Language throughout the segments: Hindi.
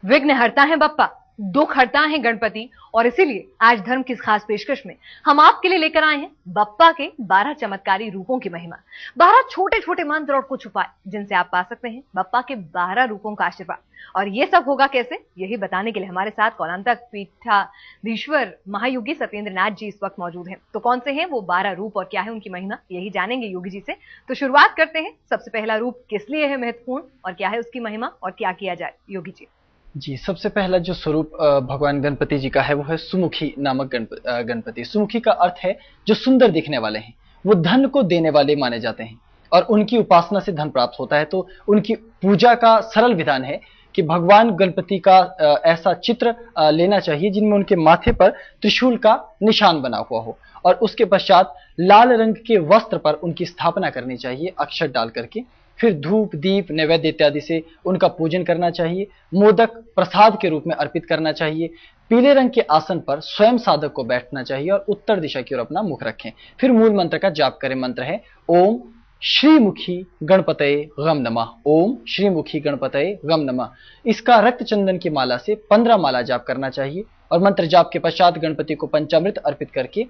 विघ्न हरता है बप्पा, दुख हरता है गणपति। और इसीलिए आज धर्म की इस खास पेशकश में हम आपके लिए लेकर आए हैं बप्पा के 12 चमत्कारी रूपों की महिमा। 12 छोटे छोटे मंत्र और कुछ उपाय जिनसे आप पा सकते हैं बप्पा के 12 रूपों का आशीर्वाद। और ये सब होगा कैसे, यही बताने के लिए हमारे साथ कौलांतक पीठाधीश्वर महायोगी सत्येंद्र नाथ जी इस वक्त मौजूद हैं। तो कौन से हैं वो 12 रूप और क्या है उनकी महिमा, यही जानेंगे योगी जी से। तो शुरुआत करते हैं। सबसे पहला रूप किस लिए है महत्वपूर्ण और क्या है उसकी महिमा और क्या किया जाए, योगी जी। जी, सबसे पहला जो स्वरूप भगवान गणपति जी का है वो है सुमुखी नामक गणपति। सुमुखी का अर्थ है जो सुंदर दिखने वाले हैं, वो धन को देने वाले माने जाते हैं और उनकी उपासना से धन प्राप्त होता है। तो उनकी पूजा का सरल विधान है कि भगवान गणपति का ऐसा चित्र लेना चाहिए जिनमें उनके माथे पर त्रिशूल का निशान बना हुआ हो और उसके पश्चात लाल रंग के वस्त्र पर उनकी स्थापना करनी चाहिए अक्षत डाल करके। फिर धूप दीप नैवेद्य इत्यादि से उनका पूजन करना चाहिए। मोदक प्रसाद के रूप में अर्पित करना चाहिए। पीले रंग के आसन पर स्वयं साधक को बैठना चाहिए और उत्तर दिशा की ओर अपना मुख रखें। फिर मूल मंत्र का जाप करें। मंत्र है ओम श्रीमुखी गणपतये गम नमः। ओम श्रीमुखी गणपतये गम नमः। इसका रक्त चंदन की माला से 15 माला जाप करना चाहिए और मंत्र जाप के पश्चात गणपति को पंचामृत अर्पित करके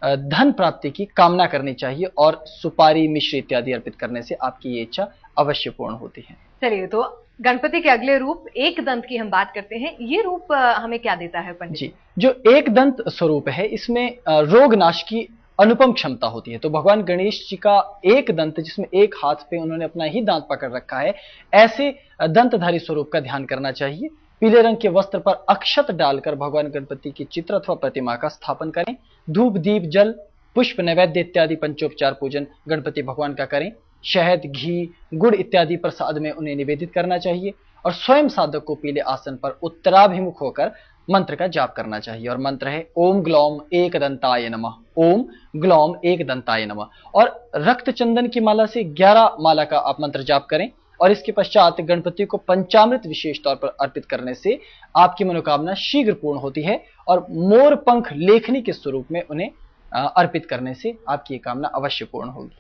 धन प्राप्ति की कामना करनी चाहिए और सुपारी मिश्री इत्यादि अर्पित करने से आपकी ये इच्छा अवश्य पूर्ण होती है। चलिए, तो गणपति के अगले रूप एक दंत की हम बात करते हैं। ये रूप हमें क्या देता है पंडित जी? जो एक दंत स्वरूप है इसमें रोग नाश की अनुपम क्षमता होती है। तो भगवान गणेश जी का एक दंत जिसमें एक हाथ पे उन्होंने अपना ही दांत पकड़ रखा है, ऐसे दंतधारी स्वरूप का ध्यान करना चाहिए। पीले रंग के वस्त्र पर अक्षत डालकर भगवान गणपति की चित्र अथवा प्रतिमा का स्थापन करें। धूप दीप जल पुष्प नैवेद्य इत्यादि पंचोपचार पूजन गणपति भगवान का करें। शहद घी गुड़ इत्यादि प्रसाद में उन्हें निवेदित करना चाहिए और स्वयं साधक को पीले आसन पर उत्तराभिमुख होकर मंत्र का जाप करना चाहिए। और मंत्र है ओम ग्लौम एक दंताय नमः। ओम ग्लौम एक दंताय नमः। और रक्त चंदन की माला से 11 माला का आप मंत्र जाप करें और इसके पश्चात गणपति को पंचामृत विशेष तौर पर अर्पित करने से आपकी मनोकामना शीघ्र पूर्ण होती है और मोर पंख लेखनी के स्वरूप में उन्हें अर्पित करने से आपकी ये कामना अवश्य पूर्ण होगी।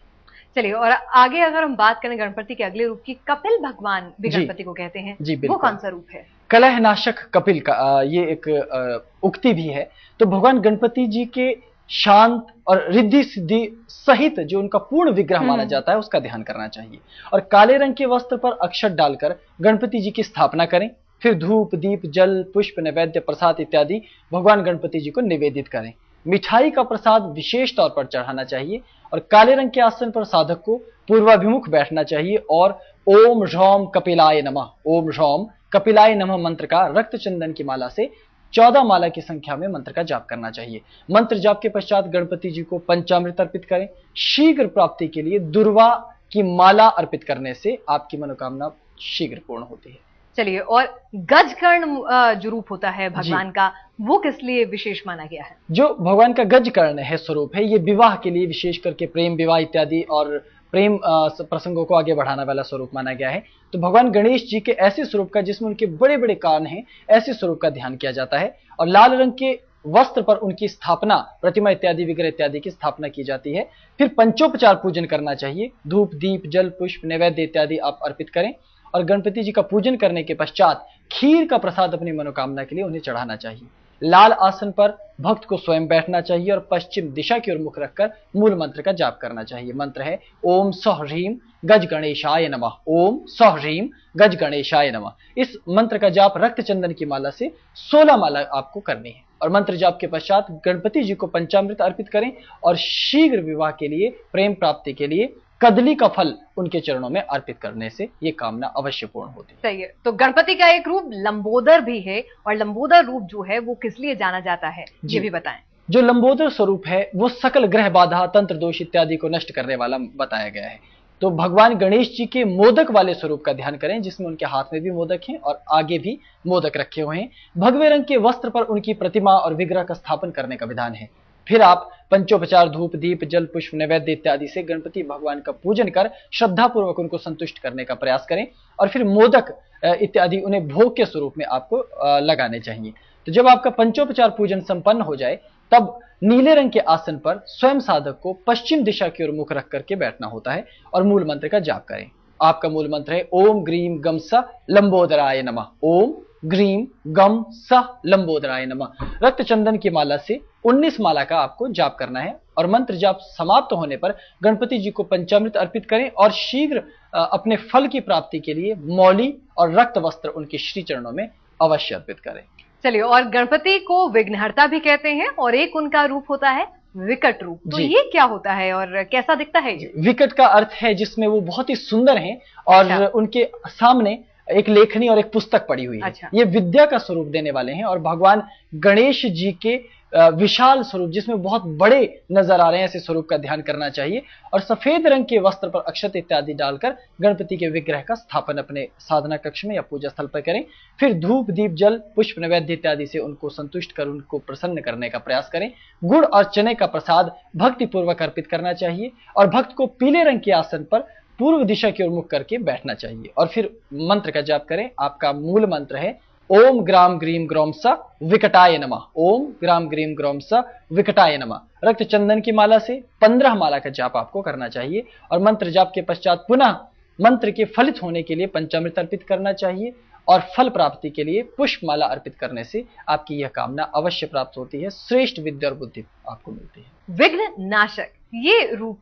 चलिए, और आगे अगर हम बात करें गणपति के अगले रूप की, कपिल भगवान भी गणपति को कहते हैं। जी, वो कौन सा रूप है? कलह नाशक कपिल का ये एक उक्ति भी है। तो भगवान गणपति जी के शांत और रिद्धि सिद्धि सहित जो उनका पूर्ण विग्रह माना जाता है उसका ध्यान करना चाहिए और काले रंग के वस्त्र पर अक्षत डालकर गणपति जी की स्थापना करें। फिर धूप दीप जल पुष्प नैवेद्य प्रसाद इत्यादि भगवान गणपति जी को निवेदित करें। मिठाई का प्रसाद विशेष तौर पर चढ़ाना चाहिए और काले रंग के आसन पर साधक को पूर्वाभिमुख बैठना चाहिए और ओम ह्रौम कपिलाय नमः, ओम ह्रौम कपिलाय नमः मंत्र का रक्त चंदन की माला से 14 माला की संख्या में मंत्र का जाप करना चाहिए। मंत्र जाप के पश्चात गणपति जी को पंचामृत अर्पित करें। शीघ्र प्राप्ति के लिए दुर्वा की माला अर्पित करने से आपकी मनोकामना शीघ्र पूर्ण होती है। चलिए, और गजकर्ण जो रूप होता है भगवान का, वो किस लिए विशेष माना गया है? जो भगवान का गजकर्ण है स्वरूप है, ये विवाह के लिए विशेष करके प्रेम विवाह इत्यादि और प्रेम प्रसंगों को आगे बढ़ाने वाला स्वरूप माना गया है। तो भगवान गणेश जी के ऐसे स्वरूप का जिसमें उनके बड़े बड़े कान हैं, ऐसे स्वरूप का ध्यान किया जाता है और लाल रंग के वस्त्र पर उनकी स्थापना प्रतिमा इत्यादि विग्रह इत्यादि की स्थापना की जाती है। फिर पंचोपचार पूजन करना चाहिए। धूप दीप जल पुष्प नैवेद्य इत्यादि आप अर्पित करें और गणपति जी का पूजन करने के पश्चात खीर का प्रसाद अपनी मनोकामना के लिए उन्हें चढ़ाना चाहिए। लाल आसन पर भक्त को स्वयं बैठना चाहिए और पश्चिम दिशा की ओर मुख रखकर मूल मंत्र का जाप करना चाहिए। मंत्र है ओम सह ह्रीम गज गणेशाय नमः। ओम सह ह्रीम गज गणेशाय नमः। इस मंत्र का जाप रक्त चंदन की माला से 16 माला आपको करनी है और मंत्र जाप के पश्चात गणपति जी को पंचामृत अर्पित करें और शीघ्र विवाह के लिए प्रेम प्राप्ति के लिए कदली का फल उनके चरणों में अर्पित करने से ये कामना अवश्य पूर्ण होती है। सही है। तो गणपति का एक रूप लंबोदर भी है और लंबोदर रूप जो है वो किस लिए जाना जाता है, ये भी बताएं। जो लंबोदर स्वरूप है वो सकल ग्रह बाधा तंत्र दोष इत्यादि को नष्ट करने वाला बताया गया है। तो भगवान गणेश जी के मोदक वाले स्वरूप का ध्यान करें जिसमें उनके हाथ में भी मोदक हैं और आगे भी मोदक रखे हुए हैं। भगवे रंग के वस्त्र पर उनकी प्रतिमा और विग्रह का स्थापन करने का विधान है। फिर आप पंचोपचार धूप दीप जल पुष्प नैवेद्य इत्यादि से गणपति भगवान का पूजन कर श्रद्धा पूर्वक उनको संतुष्ट करने का प्रयास करें और फिर मोदक इत्यादि उन्हें भोग के स्वरूप में आपको लगाने चाहिए। तो जब आपका पंचोपचार पूजन संपन्न हो जाए तब नीले रंग के आसन पर स्वयं साधक को पश्चिम दिशा की ओर मुख रख करके बैठना होता है और मूल मंत्र का जाप करें। आपका मूल मंत्र है ओम ग्रीम गमसा लंबोदराय नमः। ओम ग्रीम गम सह लंबोदराय नमः। रक्त चंदन की माला से 19 माला का आपको जाप करना है और मंत्र जाप समाप्त होने पर गणपति जी को पंचामृत अर्पित करें और शीघ्र अपने फल की प्राप्ति के लिए मौली और रक्त वस्त्र उनके श्री चरणों में अवश्य अर्पित करें। चलिए, और गणपति को विघ्नहर्ता भी कहते हैं और एक उनका रूप होता है विकट रूप, तो ये क्या होता है और कैसा दिखता है ये? विकट का अर्थ है जिसमें वो बहुत ही सुंदर हैं और उनके सामने एक लेखनी और एक पुस्तक पड़ी हुई है। ये विद्या का स्वरूप देने वाले हैं और भगवान गणेश जी के विशाल स्वरूप जिसमें बहुत बड़े नजर आ रहे हैं, ऐसे स्वरूप का ध्यान करना चाहिए। और सफेद रंग के वस्त्र पर अक्षत इत्यादि डालकर गणपति के विग्रह का स्थापन अपने साधना कक्ष में या पूजा स्थल पर करें। फिर धूप दीप जल पुष्प नैवेद्य इत्यादि से उनको संतुष्ट कर उनको प्रसन्न करने का प्रयास करें। गुड़ और चने का प्रसाद भक्ति पूर्वक अर्पित करना चाहिए और भक्त को पीले रंग के आसन पर पूर्व दिशा की ओर मुख करके बैठना चाहिए और फिर मंत्र का जाप करें। आपका मूल मंत्र है ओम ग्राम ग्रीम ग्रौम स विकटाय नमः। ओम ग्राम ग्रीम ग्रौम स विकटाय नमः। रक्त चंदन की माला से 15 माला का जाप आपको करना चाहिए और मंत्र जाप के पश्चात पुनः मंत्र के फलित होने के लिए पंचामृत अर्पित करना चाहिए और फल प्राप्ति के लिए पुष्प माला अर्पित करने से आपकी यह कामना अवश्य प्राप्त होती है। श्रेष्ठ विद्या और बुद्धि आपको मिलती है। विघ्न नाशक ये रूप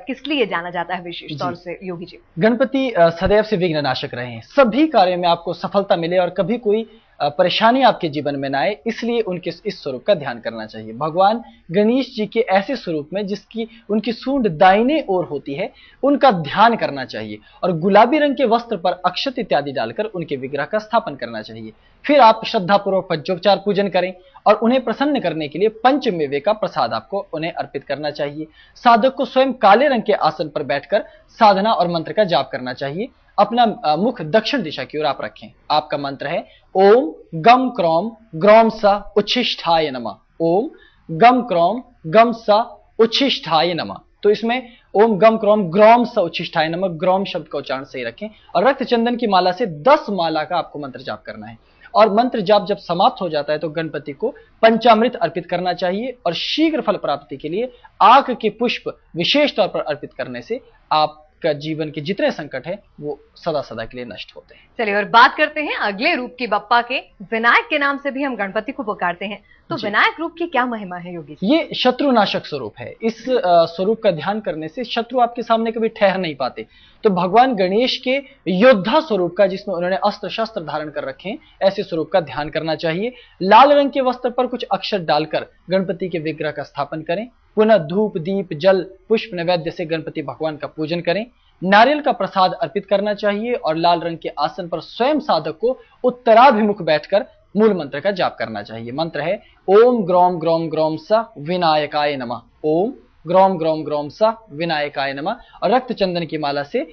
किस लिए जाना जाता है विशेष तौर से योगी जी? गणपति सदैव से विघ्न नाशक रहे हैं, सभी कार्यों में आपको सफलता मिले और कभी कोई परेशानी आपके जीवन में ना आए, इसलिए उनके इस स्वरूप का ध्यान करना चाहिए। भगवान गणेश जी के ऐसे स्वरूप में जिसकी उनकी सूंड दाहिने ओर होती है उनका ध्यान करना चाहिए और गुलाबी रंग के वस्त्र पर अक्षत इत्यादि डालकर उनके विग्रह का स्थापन करना चाहिए। फिर आप श्रद्धापूर्वक पंचोपचार पूजन करें और उन्हें प्रसन्न करने के लिए पंचमेवे का प्रसाद आपको उन्हें अर्पित करना चाहिए। साधक को स्वयं काले रंग के आसन पर बैठकर साधना और मंत्र का जाप करना चाहिए। अपना मुख दक्षिण दिशा की ओर आप रखें। आपका मंत्र है ओम गम क्रौम ग्रौम सा उच्छिष्ठाय नमः। ओम गम क्रौम गम सा उच्छिष्ठाय नमः। तो इसमें ओम गम क्रौम ग्रौम सा उच्छिष्ठाय नमः, ग्रौम शब्द का उच्चारण सही रखें और रक्त चंदन की माला से 10 माला का आपको मंत्र जाप करना है और मंत्र जाप जब समाप्त हो जाता है तो गणपति को पंचामृत अर्पित करना चाहिए और शीघ्र फल प्राप्ति के लिए आक के पुष्प विशेष तौर पर अर्पित करने से आपका जीवन के जितने संकट है वो सदा सदा के लिए नष्ट होते हैं। चलिए, और बात करते हैं अगले रूप की बप्पा के। विनायक के नाम से भी हम गणपति को पुकारते हैं, तो विनायक रूप की क्या महिमा है योगी जी? ये शत्रुनाशक स्वरूप है। इस स्वरूप का ध्यान करने से शत्रु आपके सामने कभी ठहर नहीं पाते। तो भगवान गणेश के योद्धा स्वरूप का जिसमें उन्होंने अस्त्र शस्त्र धारण कर रखे हैं, ऐसे स्वरूप का ध्यान करना चाहिए। लाल रंग के वस्त्र पर कुछ अक्षर डालकर गणपति के विग्रह का स्थापन करें। पुनः धूप दीप जल पुष्प नैवेद्य से गणपति भगवान का पूजन करें। नारियल का प्रसाद अर्पित करना चाहिए और लाल रंग के आसन पर स्वयं साधक को उत्तराभिमुख बैठकर मूल मंत्र का जाप करना चाहिए। मंत्र है ओम ग्रौम ग्रौम ग्रौम सा विनायकाय नमः। ओम ग्रौम ग्रौम ग्रौम सा विनायकाय नमः। और रक्त चंदन की माला से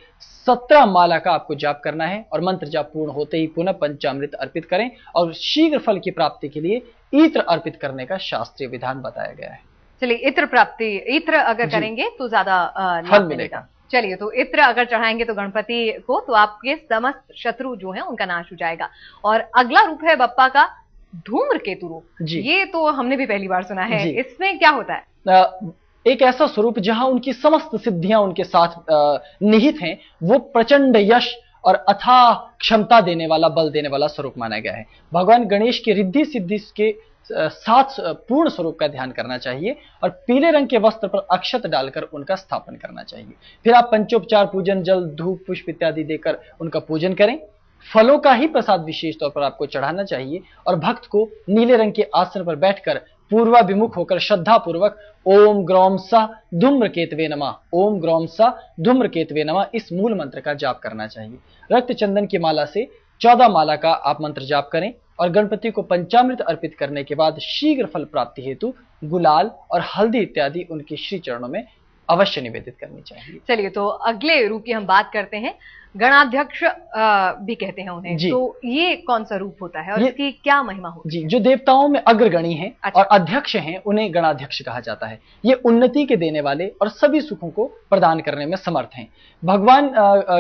17 माला का आपको जाप करना है और मंत्र जाप पूर्ण होते ही पुनः पंचामृत अर्पित करें और शीघ्र फल की प्राप्ति के लिए इत्र अर्पित करने का शास्त्रीय विधान बताया गया है। चलिए, इत्र अगर करेंगे तो ज्यादा फल मिलेगा। चलिए, तो इत्र अगर चढ़ाएंगे तो गणपति को तो आपके समस्त शत्रु जो हैं उनका नाश हो जाएगा। और अगला रूप है बप्पा का धूम्रकेतु रूप। ये तो हमने भी पहली बार सुना है, इसमें क्या होता है? एक ऐसा स्वरूप जहां उनकी समस्त सिद्धियां उनके साथ निहित हैं, वो प्रचंड यश और अथाह क्षमता देने वाला बल देने वाला स्वरूप माना गया है। भगवान गणेश की रिद्धि सिद्धि के साथ पूर्ण स्वरूप का ध्यान करना चाहिए और पीले रंग के वस्त्र पर अक्षत डालकर उनका स्थापन करना चाहिए। फिर आप पंचोपचार पूजन जल धूप पुष्प इत्यादि देकर उनका पूजन करें। फलों का ही प्रसाद विशेष तौर पर आपको चढ़ाना चाहिए और भक्त को नीले रंग के आसन पर बैठकर पूर्वाभिमुख होकर श्रद्धा पूर्वक ओम ग्रौम सा धूम्रकेतवे नमः, ओम ग्रौम सा धूम्रकेतवे नमः इस मूल मंत्र का जाप करना चाहिए। रक्त चंदन की माला से 14 माला का आप मंत्र जाप करें और गणपति को पंचामृत अर्पित करने के बाद शीघ्र फल प्राप्ति हेतु गुलाल और हल्दी इत्यादि उनके श्री चरणों में अवश्य निवेदित करनी चाहिए। चलिए, तो अगले रूप की हम बात करते हैं। गणाध्यक्ष भी कहते हैं उन्हें, तो ये कौन सा रूप होता है और इसकी क्या महिमा होती है? जो देवताओं में अग्रगणी हैं और अध्यक्ष हैं उन्हें गणाध्यक्ष कहा जाता है। ये उन्नति के देने वाले और सभी सुखों को प्रदान करने में समर्थ हैं। भगवान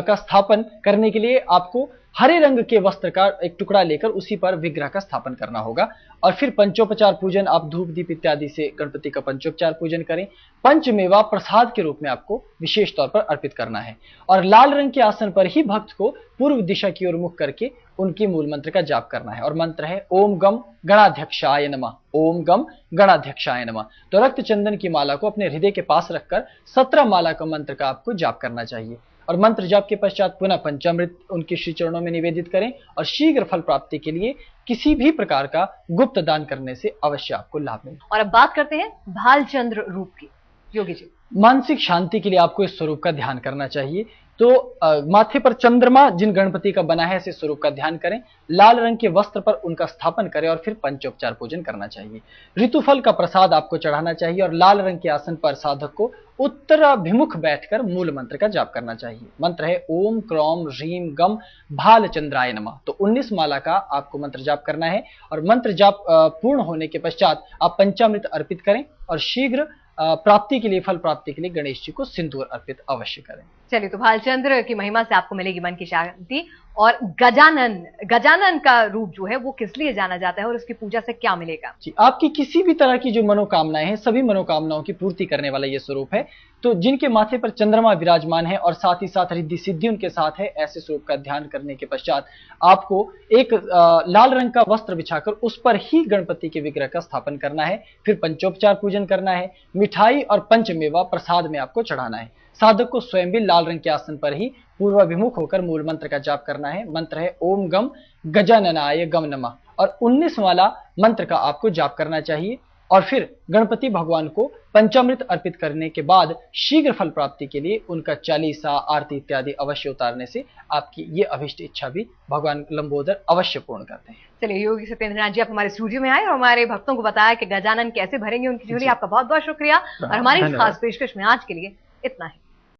का स्थापन करने के लिए आपको हरे रंग के वस्त्र का एक टुकड़ा लेकर उसी पर विग्रह का स्थापन करना होगा। और फिर पंचोपचार पूजन, आप धूप दीप इत्यादि से गणपति का पंचोपचार पूजन करें। पंचमेवा प्रसाद के रूप में आपको विशेष तौर पर अर्पित करना है। और लाल रंग के आसन पर ही भक्त को पूर्व दिशा की ओर मुख करके उनके मूल मंत्र का जाप करना है। और मंत्र है ओम गम गणाध्यक्षाय नमः, ओम गम गणाध्यक्षाय नमः। तो रक्त चंदन की माला को अपने हृदय के पास रखकर 17 माला का मंत्र का आपको जाप करना चाहिए। और मंत्र जाप के पश्चात पुनः पंचामृत उनके श्री चरणों में निवेदित करें। और शीघ्र फल प्राप्ति के लिए किसी भी प्रकार का गुप्त दान करने से अवश्य आपको लाभ मिले। और अब बात करते हैं भालचंद्र रूप की। योगी जी, मानसिक शांति के लिए आपको इस स्वरूप का ध्यान करना चाहिए। तो माथे पर चंद्रमा जिन गणपति का बना है ऐसे स्वरूप का ध्यान करें। लाल रंग के वस्त्र पर उनका स्थापन करें और फिर पंचोपचार पूजन करना चाहिए। ऋतुफल का प्रसाद आपको चढ़ाना चाहिए। और लाल रंग के आसन पर साधक को उत्तराभिमुख बैठकर मूल मंत्र का जाप करना चाहिए। मंत्र है ओम क्रौम ह्रीम गम भालचंद्राय नमः। तो 19 माला का आपको मंत्र जाप करना है। और मंत्र जाप पूर्ण होने के पश्चात आप पंचामृत अर्पित करें और शीघ्र प्राप्ति के लिए, फल प्राप्ति के लिए गणेश जी को सिंदूर अर्पित अवश्य करें। चलिए, तो भालचंद्र की महिमा से आपको मिलेगी मन की शांति। और गजानन, गजानन का रूप जो है वो किस लिए जाना जाता है और उसकी पूजा से क्या मिलेगा? जी, आपकी किसी भी तरह की जो मनोकामनाएं हैं सभी मनोकामनाओं की पूर्ति करने वाला ये स्वरूप है। तो जिनके माथे पर चंद्रमा विराजमान है और साथ ही साथ रिद्धि सिद्धि उनके साथ है, ऐसे स्वरूप का ध्यान करने के पश्चात आपको एक लाल रंग का वस्त्र बिछाकर उस पर ही गणपति के विग्रह का स्थापन करना है। फिर पंचोपचार पूजन करना है। मिठाई और पंचमेवा प्रसाद में आपको चढ़ाना है। साधक को स्वयं भी लाल रंग के आसन पर ही पूर्वाभिमुख होकर मूल मंत्र का जाप करना है। मंत्र है ओम गम गजाननाय गम नमः। और 19 वाला मंत्र का आपको जाप करना चाहिए। और फिर गणपति भगवान को पंचामृत अर्पित करने के बाद शीघ्र फल प्राप्ति के लिए उनका चालीसा, आरती इत्यादि अवश्य उतारने से आपकी ये अभिष्ट इच्छा भी भगवान लंबोदर अवश्य पूर्ण करते हैं। चलिए, योगी सत्येंद्रनाथ जी आप हमारे स्टूडियो में आए और हमारे भक्तों को बताया कि गजानन कैसे भरेंगे उनकी झोली। आपका बहुत बहुत शुक्रिया। और हमारी इस खास पेशकश में आज के लिए इतना ही।